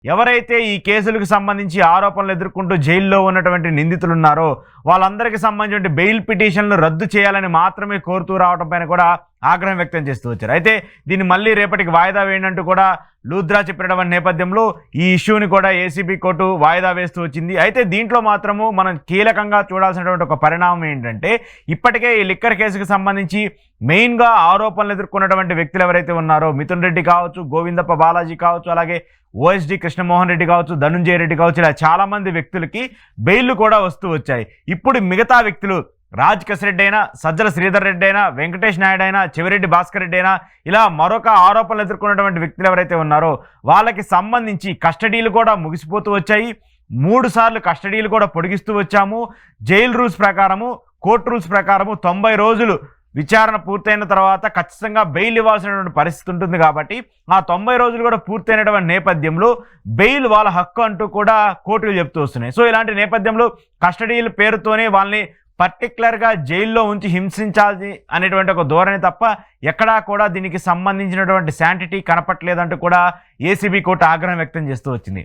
ఎవరైతే ఈ కేసులకు సంబంధించి ఆరోపణలు ఎదుర్కొంటూ జైల్లో ఉన్నటువంటి నిందితులు ఉన్నారో వాళ్ళందరికీ సంబంధించిన బెయిల్ పిటిషన్లు రద్దు చేయాలని మాత్రమే కోరుతూ రావడం పైన కూడా ఆగ్రహం వ్యక్తం చేస్తూ వచ్చారు. అయితే దీన్ని మళ్ళీ రేపటికి వాయిదా వేయండి కూడా లూద్రా చెప్పిన నేపథ్యంలో ఈ ఇష్యూని కూడా ఏసీబీ కోర్టు వాయిదా వేస్తూ వచ్చింది. అయితే దీంట్లో మాత్రము మనం కీలకంగా చూడాల్సినటువంటి ఒక పరిణామం ఏంటంటే, ఇప్పటికే ఈ లిక్కర్ కేసుకు సంబంధించి మెయిన్గా ఆరోపణలు ఎదుర్కొన్నటువంటి వ్యక్తులు ఎవరైతే ఉన్నారో మిథున్ రెడ్డి కావచ్చు, గోవిందప్ప బాలాజీ కావచ్చు, అలాగే ఓఎస్డి కృష్ణమోహన్ రెడ్డి కావచ్చు, ధనుంజయ రెడ్డి కావచ్చు, ఇలా చాలామంది వ్యక్తులకి బెయిల్ కూడా వస్తూ వచ్చాయి. ఇప్పుడు మిగతా వ్యక్తులు రాజ్ కసిరెడ్డి అయినా, సజ్జల శ్రీధర్ రెడ్డి అయినా, వెంకటేష్ నాయుడు అయినా, చెవిరెడ్డి భాస్కర్ రెడ్డి అయినా, ఇలా మరొక ఆరోపణలు ఎదుర్కొన్నటువంటి వ్యక్తులు ఎవరైతే ఉన్నారో వాళ్ళకి సంబంధించి కస్టడీలు కూడా ముగిసిపోతూ వచ్చాయి. 3 సార్లు కస్టడీలు కూడా పొడిగిస్తూ వచ్చాము. జైలు రూల్స్ ప్రకారము, కోర్టు రూల్స్ ప్రకారము 90 రోజులు విచారణ పూర్తయిన తర్వాత ఖచ్చితంగా బెయిల్ ఇవ్వాల్సినటువంటి పరిస్థితి ఉంటుంది. కాబట్టి ఆ 90 రోజులు కూడా పూర్తయినటువంటి నేపథ్యంలో బెయిల్ వాళ్ళ హక్కు అంటూ కూడా కోర్టులు చెప్తూ వస్తున్నాయి. సో ఇలాంటి నేపథ్యంలో కస్టడీల పేరుతోనే వాళ్ళని పర్టికులర్గా జైల్లో ఉంచి హింసించాలి అనేటువంటి ఒక ధోరణి తప్ప ఎక్కడా కూడా దీనికి సంబంధించినటువంటి శాంటిటీ కనపట్లేదంటూ కూడా ఏసీబీ కోర్టు ఆగ్రహం వ్యక్తం చేస్తూ వచ్చింది.